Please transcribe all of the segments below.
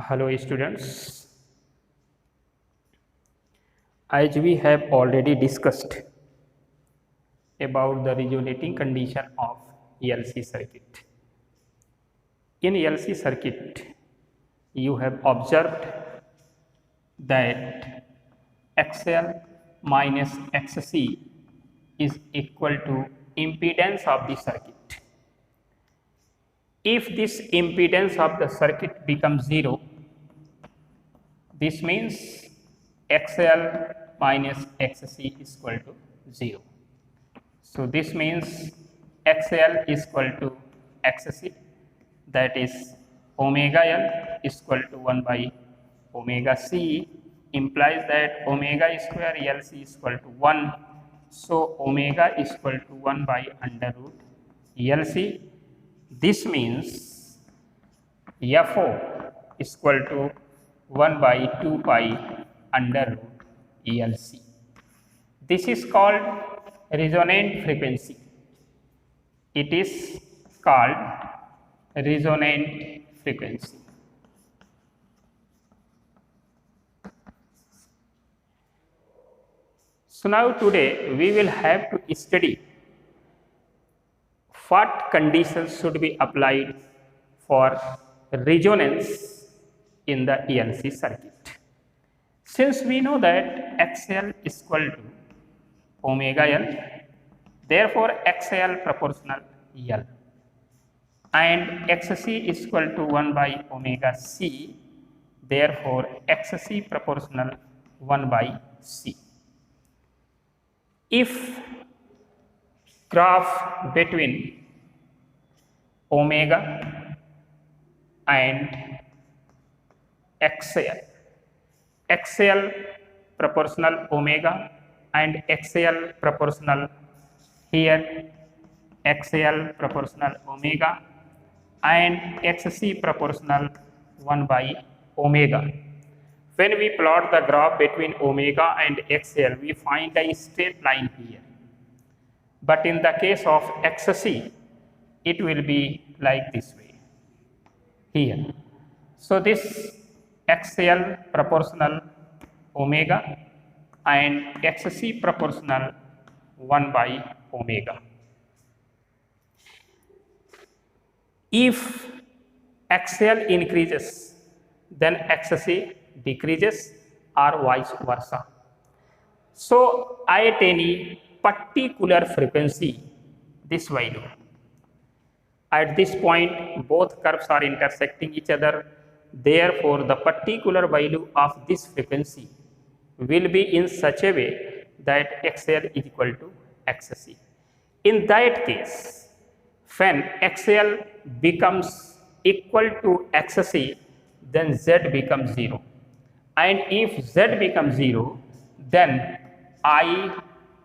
Hello students, as we have already discussed about the resonating condition of LC circuit. In LC circuit, you have observed that XL minus XC is equal to impedance of the circuit. If this impedance of the circuit becomes 0, this means XL minus XC is equal to 0. So this means XL is equal to XC, that is omega L is equal to 1 by omega C, implies that omega square LC is equal to 1. So omega is equal to 1 by under root LC. This means FO is equal to 1 by 2 pi under root LC. This is called resonant frequency. It is called resonant frequency. So now today we will have to study what conditions should be applied for resonance in the ELC circuit. Since we know that XL is equal to omega L, therefore XL proportional L, and XC is equal to 1 by omega C, therefore XC proportional 1 by C. If graph between omega and XL proportional omega and XL proportional here, XL proportional omega and XC proportional 1 by omega. When we plot the graph between omega and XL, we find a straight line here. But in the case of XC, it will be like this way here. So this XL proportional omega and XC proportional 1 by omega. If XL increases, then XC decreases or vice versa. So at any particular frequency, this value, at this point both curves are intersecting each other, therefore the particular value of this frequency will be in such a way that XL is equal to XC. In that case, when XL becomes equal to XC, then Z becomes 0. And if Z becomes 0, then I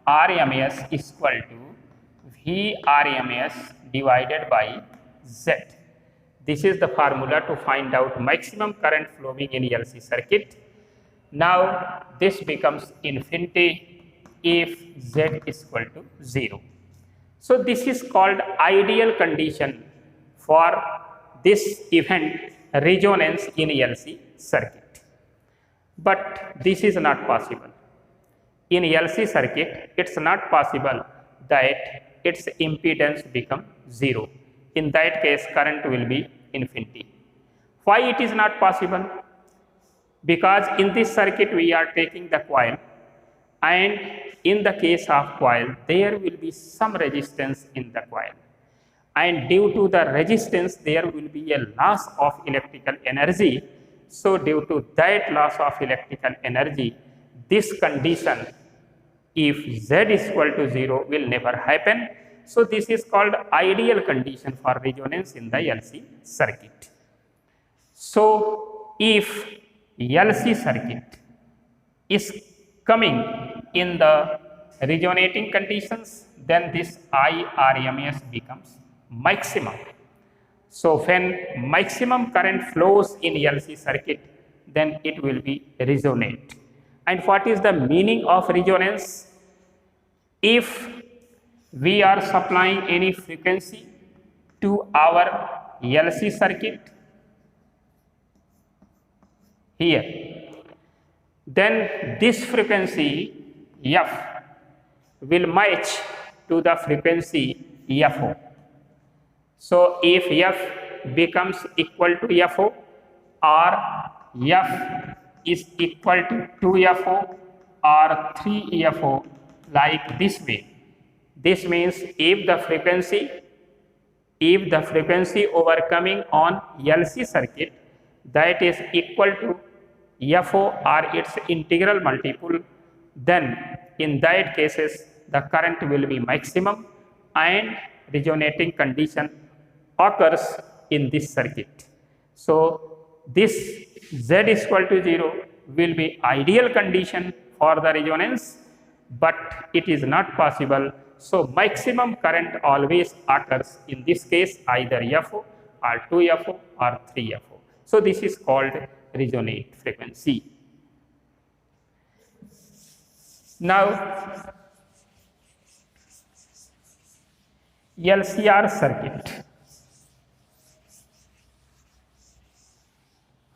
RMS is equal to V RMS divided by Z. This is the formula to find out maximum current flowing in LC circuit. Now this becomes infinity if Z is equal to 0. So this is called ideal condition for this event resonance in LC circuit. But this is not possible. In LC circuit, it's not possible that its impedance become 0. In that case, current will be infinity. Why it is not possible? Because in this circuit we are taking the coil, and in the case of coil there will be some resistance in the coil, and due to the resistance there will be a loss of electrical energy. So due to that loss of electrical energy, this condition if Z is equal to 0 will never happen. So this is called ideal condition for resonance in the LC circuit. So if LC circuit is coming in the resonating conditions, then this IRMS becomes maximum. So when maximum current flows in LC circuit, then it will be resonate. And what is the meaning of resonance? If we are supplying any frequency to our LC circuit, here. Then this frequency F will match to the frequency FO. So if F becomes equal to FO or F is equal to 2FO or 3FO, like this way. This means if the frequency overcoming on LC circuit that is equal to FO or its integral multiple, then in that cases the current will be maximum and resonating condition occurs in this circuit. So this Z is equal to 0 will be ideal condition for the resonance, but it is not possible. So maximum current always occurs in this case either FO or 2FO or 3FO. So this is called resonate frequency. Now LCR circuit.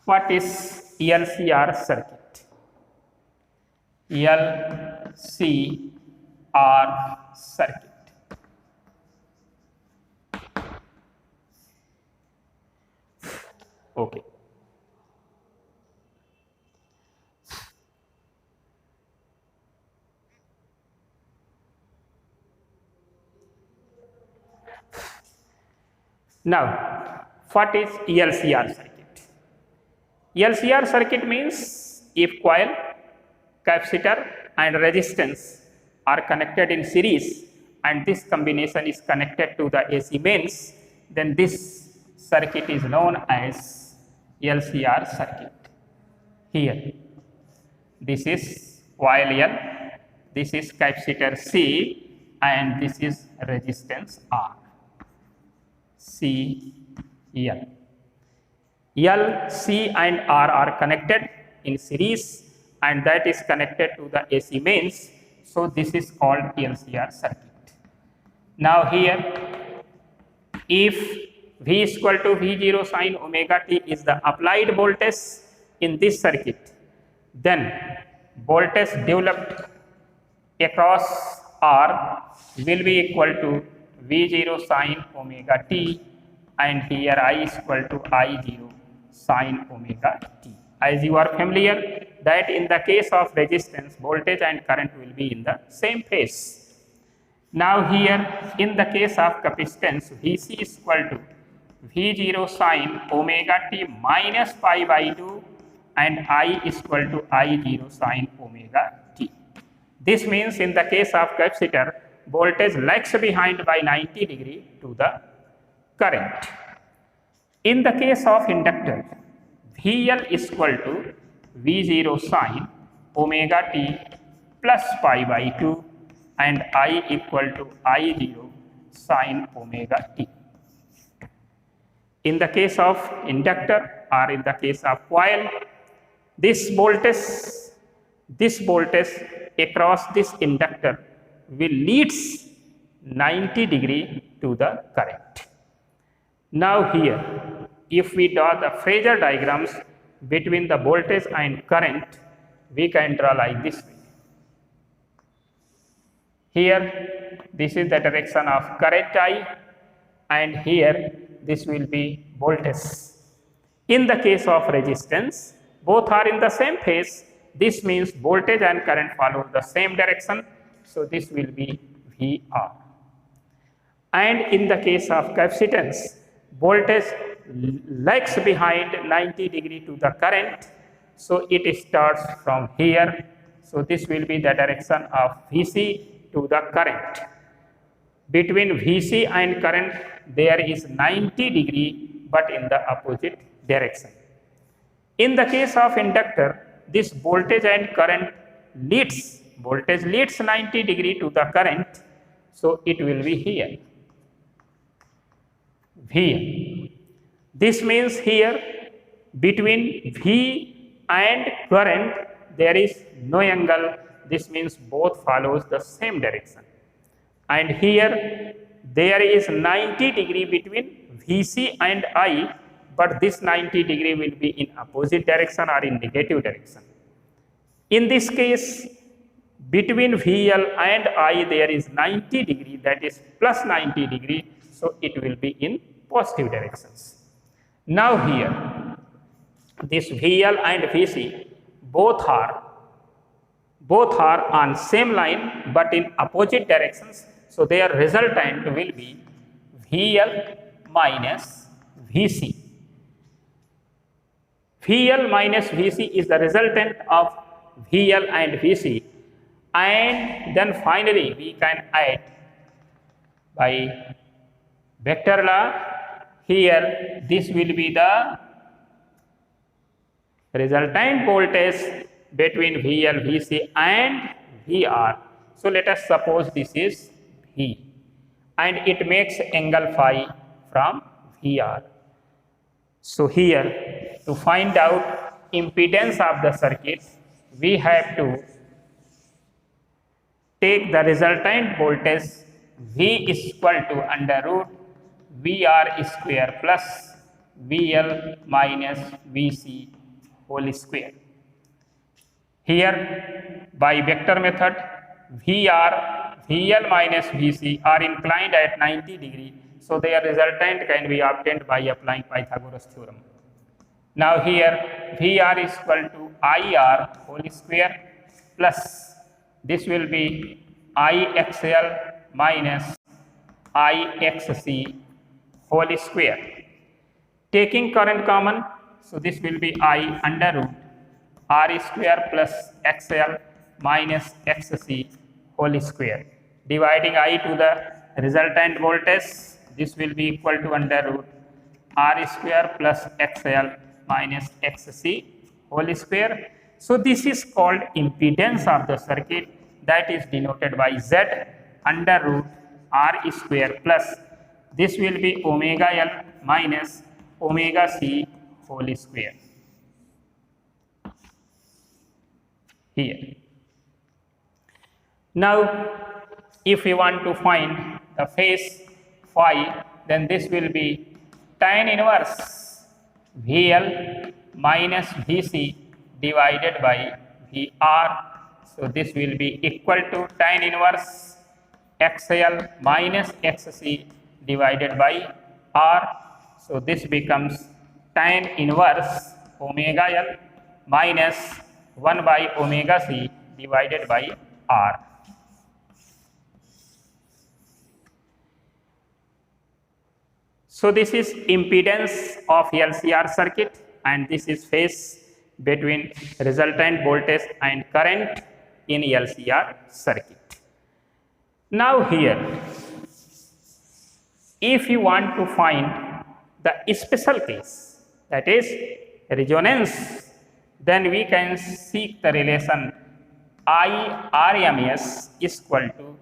What is LCR circuit? LCR circuit. Okay. Now, what is LCR circuit? LCR circuit means if coil, capacitor and resistance are connected in series and this combination is connected to the AC mains, then this circuit is known as LCR circuit. Here, this is coil L, this is capacitor C and this is resistance R. C, L. L, C and R are connected in series and that is connected to the AC mains. So this is called LCR circuit. Now here, if V is equal to V0 sin omega t is the applied voltage in this circuit, then voltage developed across R will be equal to V0 sin omega t, and here I is equal to I0 sin omega t. As you are familiar that in the case of resistance, voltage and current will be in the same phase. Now here in the case of capacitance, Vc is equal to V0 sin omega t minus pi by 2 and I is equal to I0 sin omega t. This means in the case of capacitor, voltage lags behind by 90 degree to the current. In the case of inductor, VL is equal to V0 sin omega t plus pi by 2 and I equal to I0 sin omega t. In the case of inductor or in the case of coil, this voltage across this inductor will leads 90 degree to the current. Now here, if we draw the phasor diagrams between the voltage and current, we can draw like this way. Here, this is the direction of current I, and here this will be voltage. In the case of resistance, both are in the same phase. This means voltage and current follow the same direction. So this will be VR. And in the case of capacitance, voltage lags behind 90 degree to the current. So it starts from here. So this will be the direction of Vc to the current. Between Vc and current, there is 90 degree, but in the opposite direction. In the case of inductor, this voltage and current leads, voltage leads 90 degree to the current, so it will be here, V. This means here between V and current there is no angle. This means both follows the same direction. And here there is 90 degree between Vc and I, but this 90 degree will be in opposite direction or in negative direction. In this case, between VL and I there is 90 degree, that is plus 90 degree, so it will be in positive directions. Now here, this VL and VC both are on same line but in opposite directions, so their resultant will be VL minus VC. VL minus VC is the resultant of VL and VC, and then finally we can add by vector law. Here this will be the resultant voltage between VL, VC and VR. So let us suppose this is V and it makes angle phi from VR. So here, to find out impedance of the circuit, we have to take the resultant voltage V is equal to under root VR square plus VL minus VC whole square. Here by vector method, VL minus VC are inclined at 90 degree, so their resultant can be obtained by applying Pythagoras theorem. Now here VR is equal to IR whole square plus this will be IXL minus IXC whole square. Taking current common, so this will be I under root R square plus XL minus XC whole square. Dividing I to the resultant voltage, this will be equal to under root R square plus XL minus XC whole square. So this is called impedance of the circuit, that is denoted by Z under root R square plus this will be omega L minus omega C whole square. Here. Now, if we want to find the phase phi, then this will be tan inverse VL minus VC divided by VR. So this will be equal to tan inverse XL minus XC divided by R. So this becomes tan inverse omega L minus 1 by omega C divided by R. So this is impedance of LCR circuit and this is phase between resultant voltage and current in LCR circuit. Now here, if you want to find the special case, that is resonance, then we can seek the relation I RMS is equal to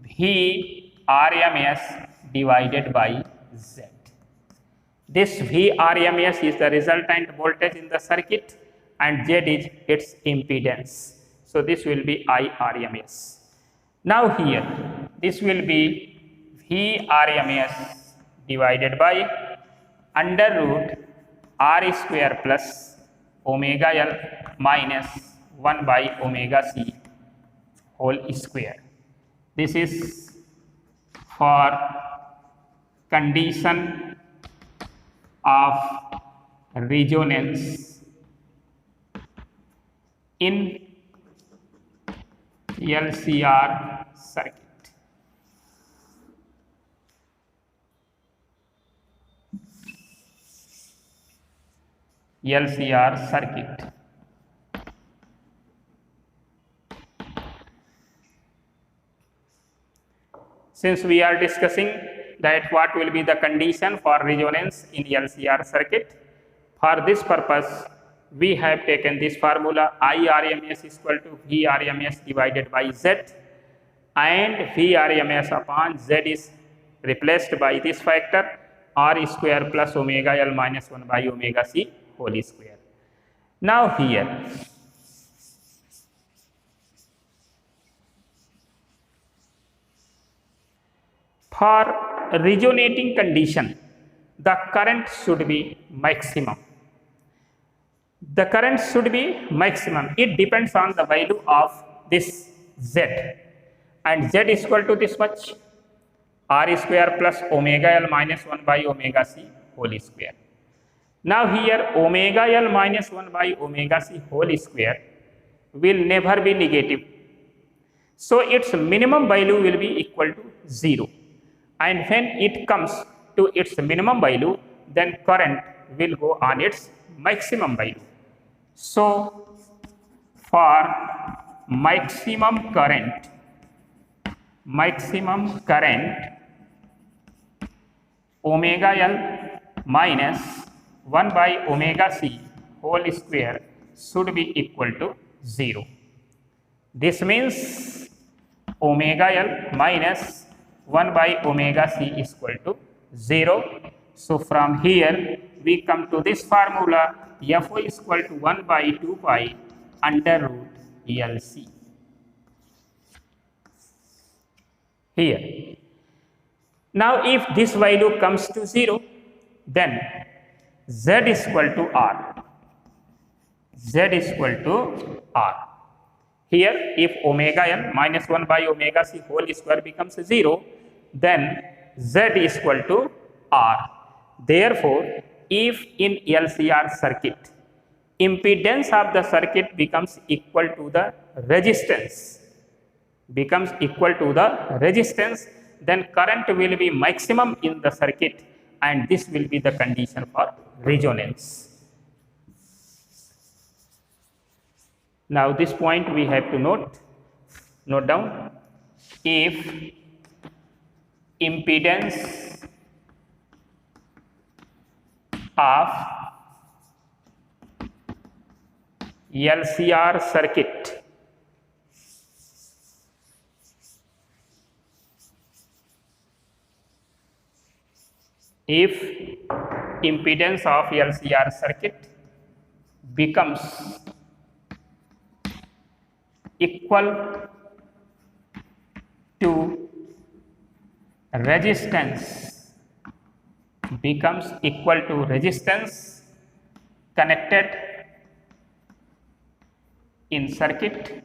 V RMS divided by Z. This V RMS is the resultant voltage in the circuit and Z is its impedance. So this will be I RMS. Now here, this will be V RMS divided by under root R square plus omega L minus 1 by omega C whole square. This is for condition of resonance in LCR circuit. LCR circuit. Since we are discussing that what will be the condition for resonance in LCR circuit, for this purpose we have taken this formula I RMS is equal to V RMS divided by Z, and V RMS upon Z is replaced by this factor R square plus omega L minus 1 by omega C whole square. Now here, for resonating condition, the current should be maximum. The current should be maximum. It depends on the value of this Z, and Z is equal to this much, R square plus omega L minus 1 by omega C whole square. Now here omega L minus 1 by omega C whole square will never be negative. So its minimum value will be equal to 0. And when it comes to its minimum value, then current will go on its maximum value. So for maximum current omega L minus 1 by omega C whole square should be equal to 0. This means omega L minus 1 by omega C is equal to 0. So from here we come to this formula, Fo is equal to 1 by 2 pi under root LC. Here. Now if this value comes to 0, then Z is equal to R. Z is equal to R. Here if omega L minus 1 by omega C whole square becomes 0, then Z is equal to R. Therefore, if in LCR circuit, impedance of the circuit becomes equal to the resistance, then current will be maximum in the circuit, and this will be the condition for resonance. Now this point we have to note down. If impedance of LCR circuit becomes equal to resistance connected in circuit,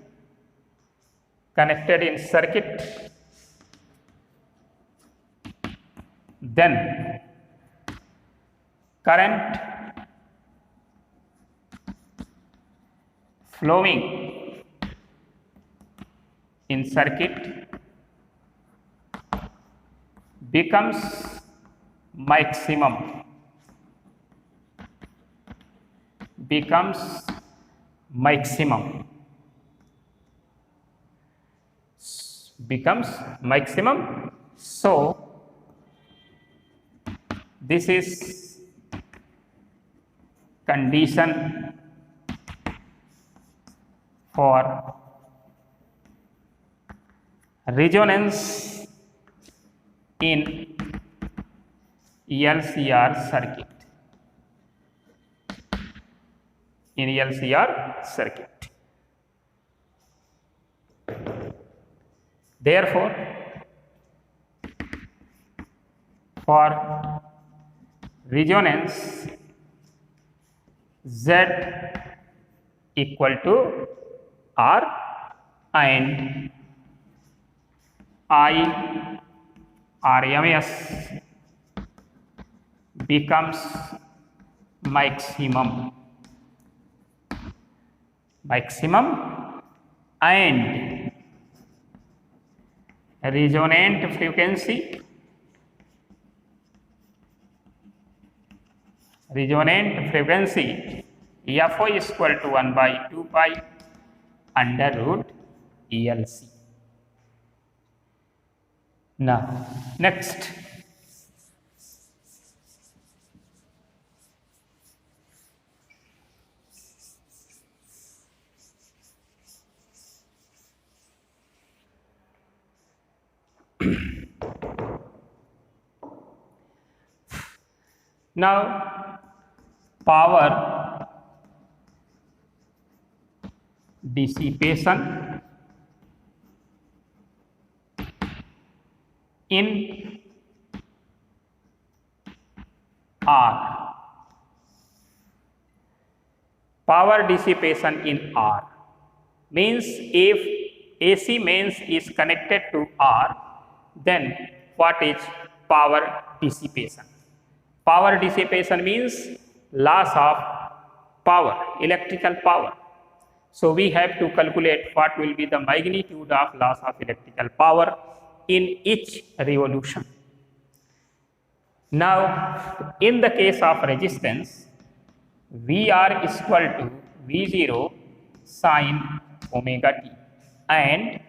then current flowing in circuit becomes maximum, So this is condition for resonance in LCR circuit. Therefore, for resonance, Z equal to R and I RMS becomes maximum, and resonant frequency Fo is equal to 1 by 2 pi under root ELC. Now next, now power dissipation in R. Power dissipation in R means if AC mains is connected to R, then what is power dissipation? Power dissipation means loss of power, electrical power. So we have to calculate what will be the magnitude of loss of electrical power in each revolution. Now, in the case of resistance, VR is equal to V0 sin omega t and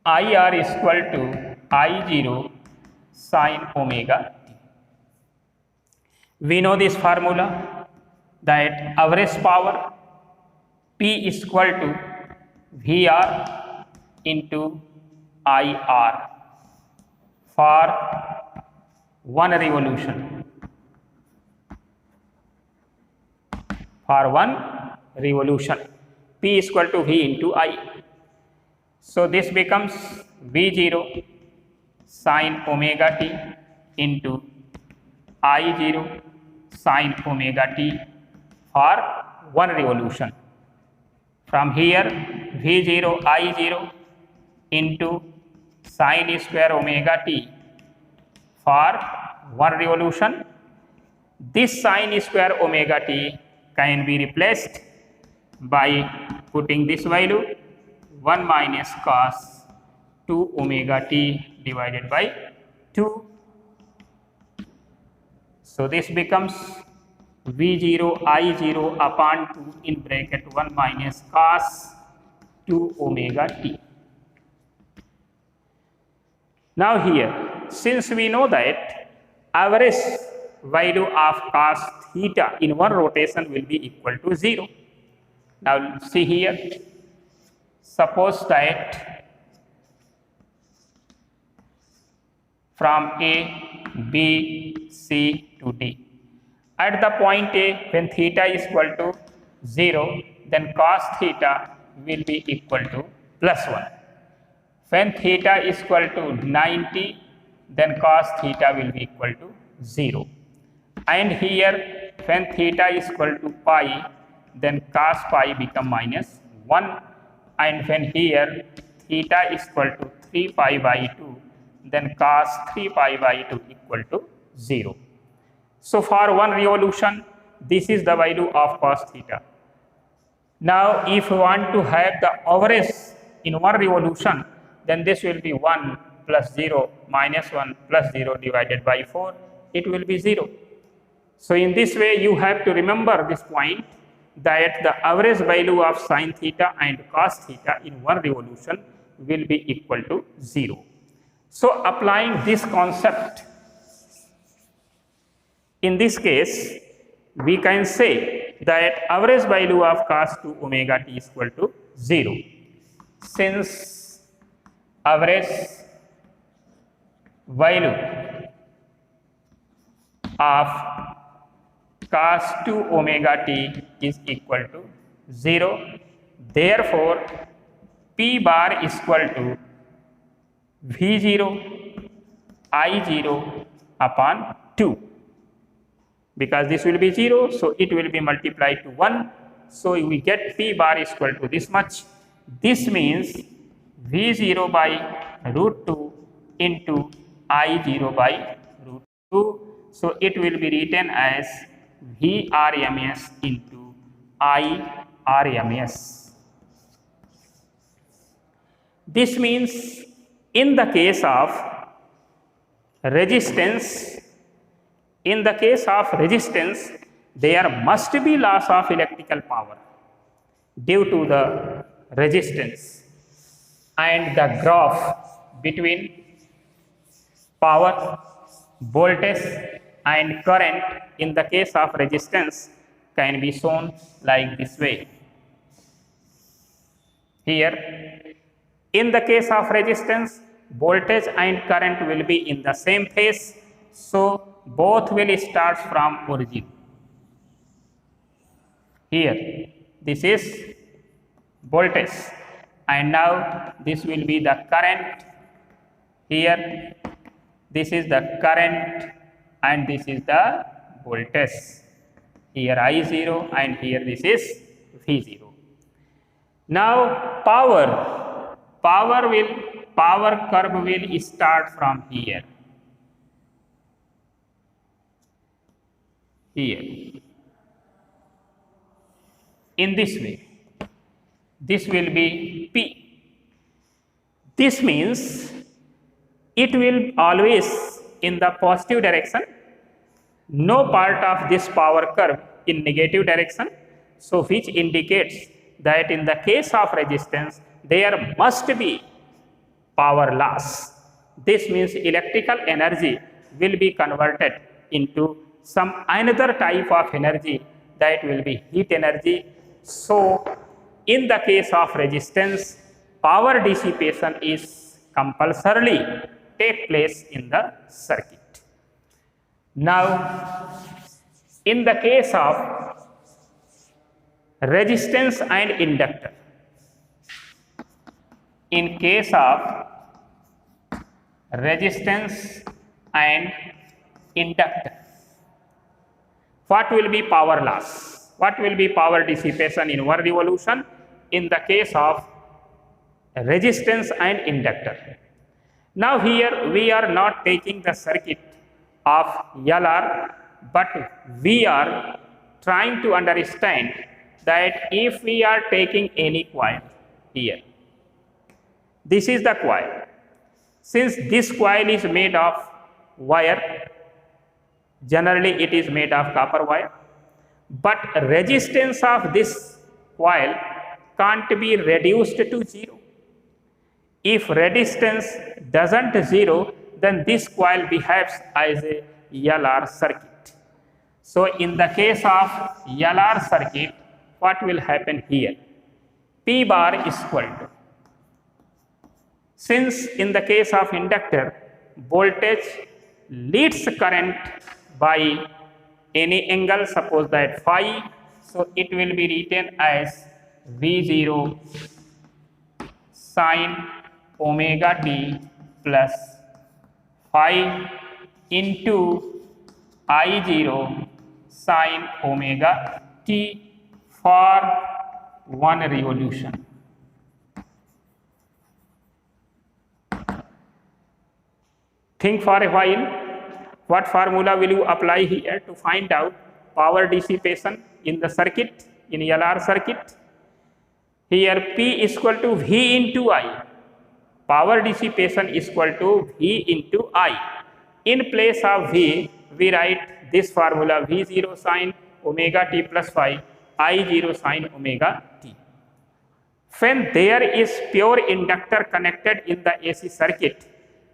IR is equal to I0 sin omega t. We know this formula that average power P is equal to VR into IR for one revolution. For one revolution, P is equal to V into I. So this becomes V0 sin omega t into I0 sin omega t for one revolution. From here, V0 I0 into sin square omega t for one revolution. This sin square omega t can be replaced by putting this value 1 minus cos 2 omega t divided by 2. So this becomes V0 I0 upon 2 in bracket 1 minus cos 2 omega t. Now here, since we know that average value of cos theta in one rotation will be equal to 0. Now see here, suppose that from A, B, C to D. At the point A, when theta is equal to 0, then cos theta will be equal to plus 1. When theta is equal to 90, then cos theta will be equal to 0. And here, when theta is equal to pi, then cos pi become minus 1. And when here, theta is equal to 3 pi by 2, then cos 3 pi by 2 equal to 0. So for one revolution, this is the value of cos theta. Now if we want to have the average in one revolution, then this will be 1 plus 0 minus 1 plus 0 divided by 4. It will be 0. So in this way, you have to remember this point that the average value of sin theta and cos theta in one revolution will be equal to 0. So applying this concept, in this case, we can say that average value of cos 2 omega t is equal to 0. Since average value of cos 2 omega t is equal to 0, therefore P bar is equal to V0 I0 upon 2. Because this will be 0, so it will be multiplied to 1. So we get P bar is equal to this much. This means V0 by root 2 into I0 by root 2. So it will be written as Vrms into Irms. This means in the case of resistance, there must be loss of electrical power due to the resistance, and the graph between power, voltage and current in the case of resistance can be shown like this way. Here, in the case of resistance, voltage and current will be in the same phase, so both will start from origin. Here, this is voltage, and now this will be the current. Here, this is the current, and this is the voltage. Here I0 and here this is V0. Now power curve will start from here. In this way, this will be P. This means it will always in the positive direction, no part of this power curve in negative direction, so which indicates that in the case of resistance there must be power loss. This means electrical energy will be converted into some another type of energy, that will be heat energy. So in the case of resistance, power dissipation is compulsorily take place in the circuit. Now in the case of resistance and inductor, in case of resistance and inductor, what will be power loss? What will be power dissipation in one revolution in the case of resistance and inductor? Now here we are not taking the circuit of LR, but we are trying to understand that if we are taking any coil here, this is the coil. Since this coil is made of wire, generally it is made of copper wire, but resistance of this coil can't be reduced to 0. If resistance doesn't 0, then this coil behaves as a LR circuit. So in the case of LR circuit, what will happen here? P bar is equal to, since in the case of inductor, voltage leads current by any angle, suppose that phi, so it will be written as V0 sin omega t plus phi into I0 sin omega t for one revolution. Think for a while, what formula will you apply here to find out power dissipation in the circuit, in LR circuit? Here P is equal to V into I. Power dissipation is equal to V into I. In place of V, we write this formula V0 sin omega t plus phi, I0 sin omega t. When there is pure inductor connected in the AC circuit,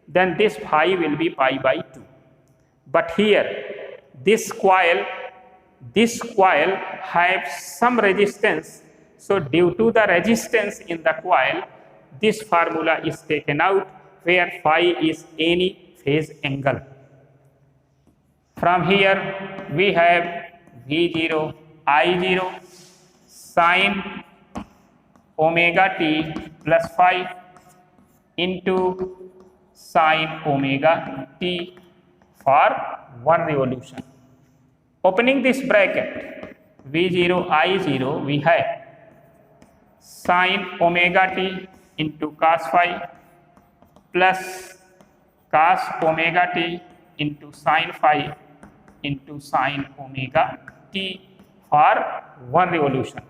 then this phi will be pi by 2. But here this coil has some resistance, so due to the resistance in the coil, this formula is taken out, where phi is any phase angle. From here we have V0 I0 sin omega t plus phi into sin omega t for one revolution. Opening this bracket, V0 I0, we have sin omega t into cos phi plus cos omega t into sin phi into sin omega t for one revolution.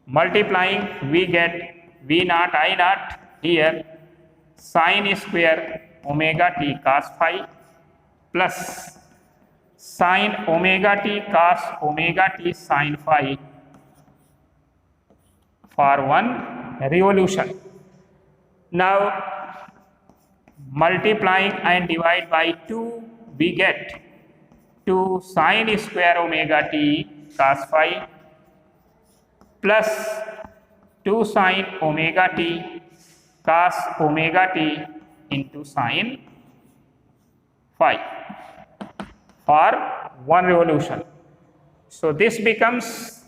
Multiplying, we get V naught I naught here sin square omega t cos phi plus sin omega t cos omega t sin phi for one revolution. Now multiplying and divide by 2, we get 2 sin square omega t cos phi plus 2 sin omega t cos omega t into sin phi for one revolution. So this becomes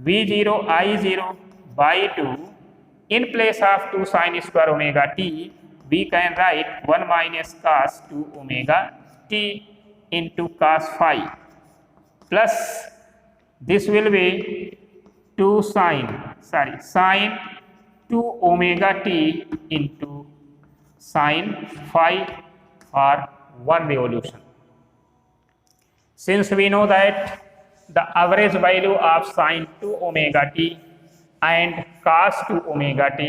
V0 I0 by 2. In place of 2 sin square omega t, we can write 1 minus cos 2 omega t into cos phi plus this will be 2 sin 2 omega t into sin phi for 1 revolution. Since we know that the average value of sin 2 omega t and cos 2 omega t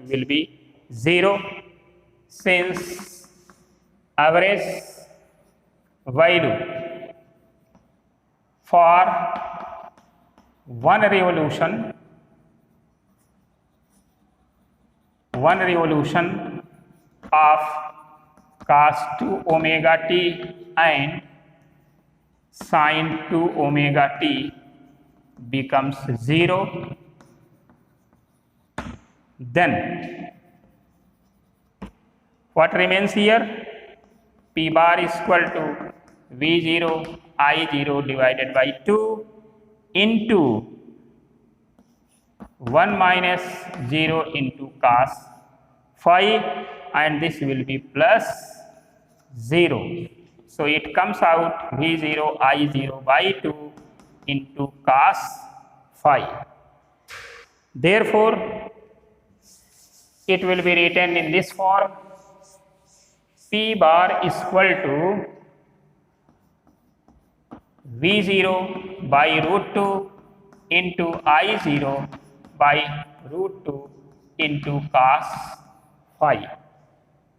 will be 0, since average value for 1 revolution of cos 2 omega t and sin 2 omega t becomes 0, then what remains here? P bar is equal to V0 I0 divided by 2 into 1 minus 0 into cos phi, and this will be plus 0. So it comes out V0 I0 by 2 into cos phi. Therefore, it will be written in this form: P bar is equal to V0 by root 2 into I0 by root 2 into cos phi.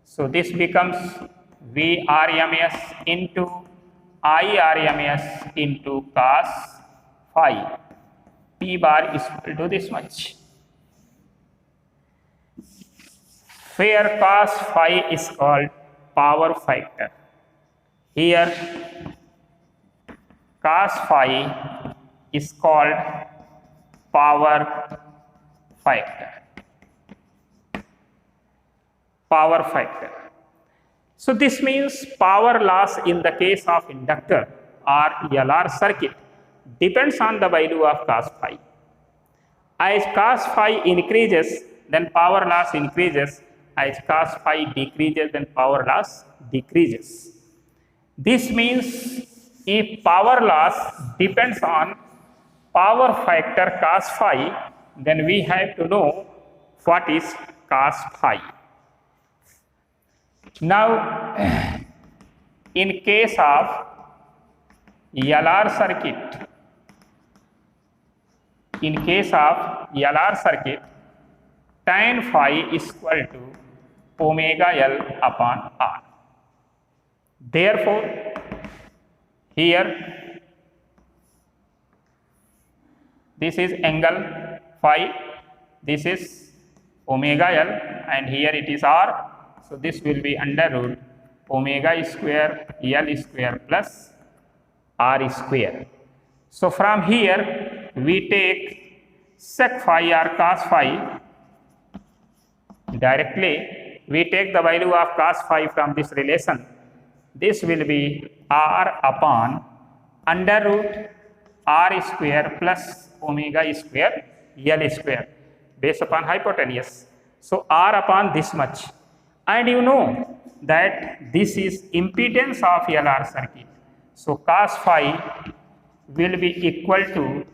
So this becomes V RMS into I RMS into cos phi. P bar is equal to this much, where cos phi is called power factor. Here cos phi is called power factor. So this means power loss in the case of inductor or LR circuit depends on the value of cos phi. As cos phi increases, then power loss increases. As cos phi decreases, then power loss decreases. This means if power loss depends on power factor cos phi, then we have to know what is cos phi. Now, in case of LR circuit, tan phi is equal to omega L upon R. Therefore, here this is angle phi, this is omega L, and here it is R. So this will be under root omega square L square plus R square. So from here we take sec phi or cos phi. Directly we take the value of cos phi from this relation. This will be R upon under root R square plus omega square L square based upon hypotenuse. So R upon this much, and you know that this is impedance of LR circuit. So cos phi will be equal to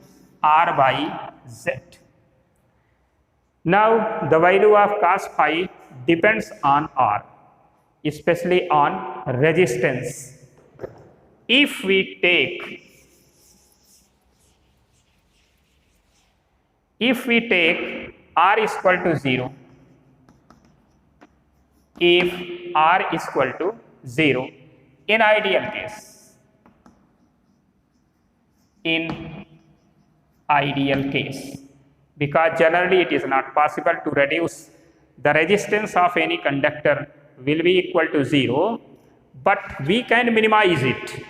R by Z. Now the value of cos phi depends on R, especially on resistance. If we take R is equal to 0, if R is equal to 0, in ideal case, because generally it is not possible to reduce the resistance of any conductor will be equal to 0, but we can minimize it.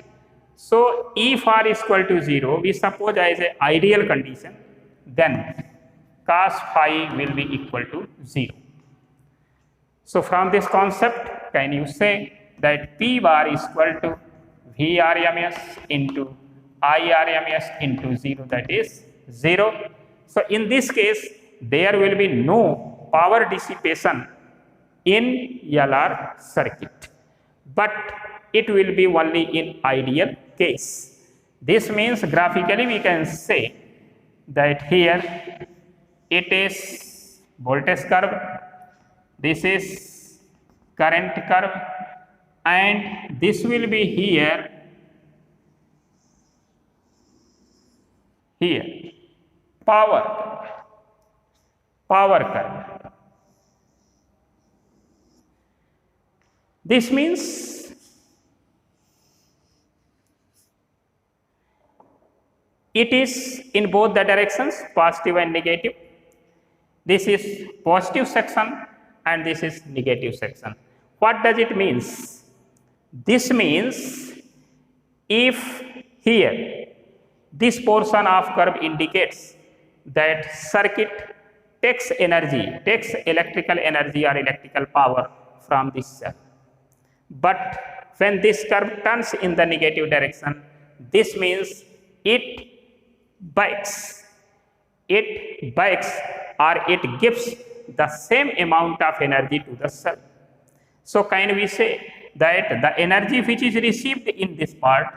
So if R is equal to 0, we suppose as an ideal condition, then cos phi will be equal to 0. So from this concept, can you say that P bar is equal to V RMS into I RMS into 0, that is 0. So in this case, there will be no power dissipation in LR circuit. But it will be only in ideal case. This means graphically we can say that here it is voltage curve, this is current curve, and this will be here power curve. This means it is in both the directions, positive and negative. This is positive section and this is negative section. What does it means? This means if here this portion of curve indicates that circuit takes electrical energy or electrical power from this cell. But when this curve turns in the negative direction, this means it bikes or it gives the same amount of energy to the cell. So can we say that the energy which is received in this part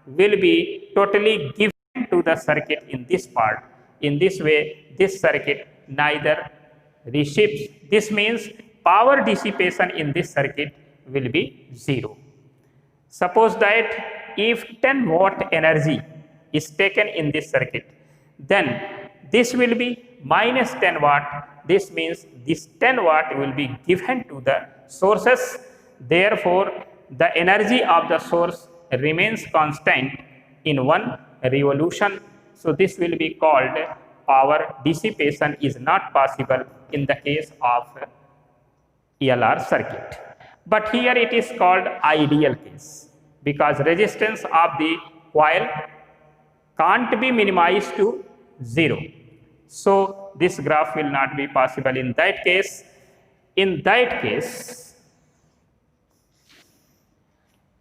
will be totally given to the circuit in this part. In this way, this circuit neither receives. This means power dissipation in this circuit will be 0. Suppose that if 10 watt energy is taken in this circuit, then this will be minus 10 watt. This means this 10 watt will be given to the sources. Therefore, the energy of the source remains constant in one revolution. So this will be called power dissipation is not possible in the case of ELR circuit. But here it is called ideal case because resistance of the coil can't be minimized to 0. So this graph will not be possible in that case. In that case,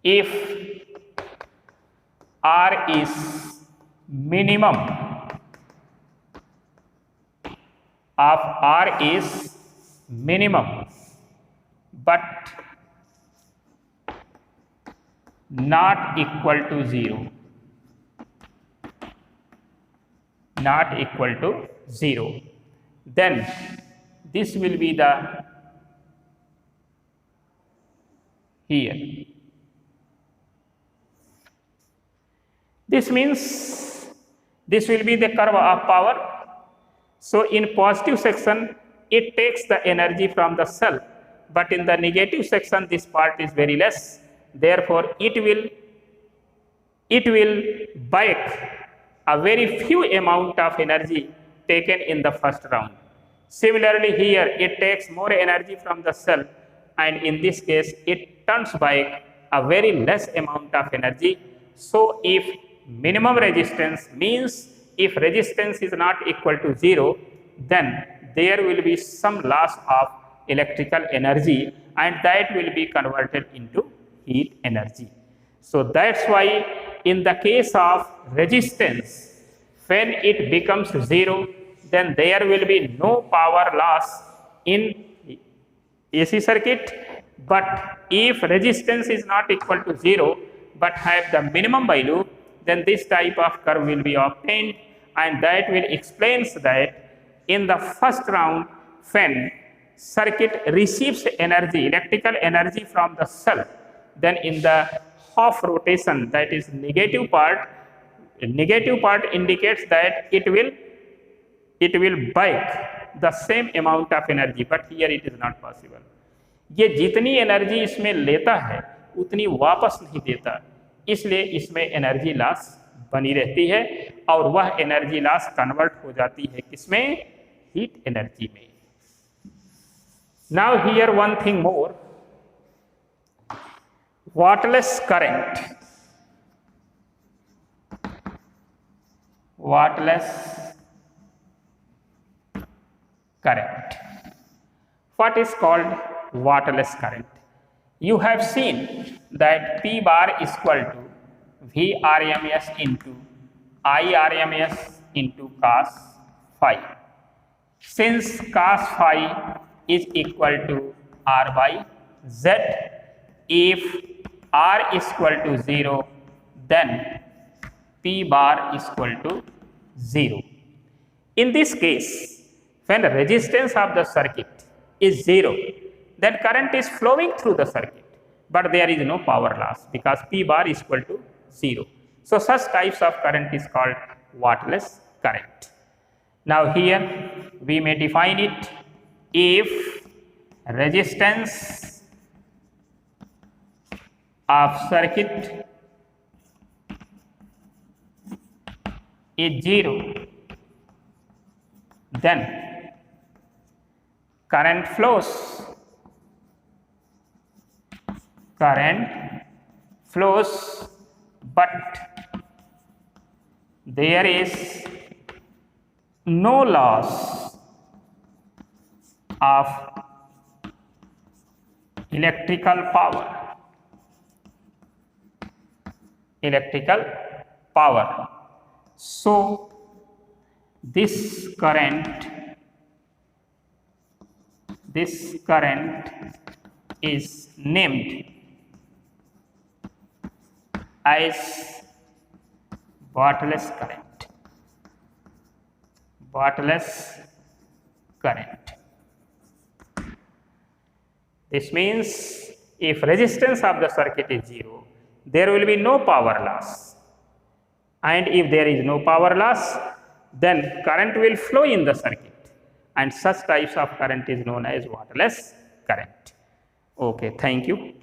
if R is minimum of R is minimum but not equal to 0, then this will be the here. This means this will be the curve of power. So in positive section, it takes the energy from the cell, but in the negative section, this part is very less. Therefore, it will bike a very few amount of energy taken in the first round. Similarly, here it takes more energy from the cell, and in this case, it turns back a very less amount of energy. So if minimum resistance means if resistance is not equal to 0, then there will be some loss of electrical energy and that will be converted into heat energy. So that's why in the case of resistance, when it becomes 0, then there will be no power loss in AC circuit. But if resistance is not equal to 0 but have the minimum value, then this type of curve will be obtained, and that will explains that in the first round when circuit receives energy, electrical energy from the cell, then in the half rotation, that is negative part indicates that it will bike the same amount of energy, but here it is not possible. ये जितनी energy इसमें लेता है उतनी वापस नहीं देता, इसलिए इसमें एनर्जी लॉस बनी रहती है और वह एनर्जी लॉस कन्वर्ट हो जाती है किसमें, हीट एनर्जी में. Now here one thing more, wattless current, what is called waterless current? You have seen that P bar is equal to V RMS into I RMS into cos phi. Since cos phi is equal to R by Z, if R is equal to 0, then P bar is equal to 0. In this case, when the resistance of the circuit is 0, then current is flowing through the circuit, but there is no power loss because P bar is equal to 0. So such types of current is called wattless current. Now here we may define it: if resistance of circuit is 0, then current flows. But there is no loss of electrical power. So this current is named as wattless current. This means if resistance of the circuit is 0, there will be no power loss, and if there is no power loss, then current will flow in the circuit, and such types of current is known as wattless current. Okay, thank you.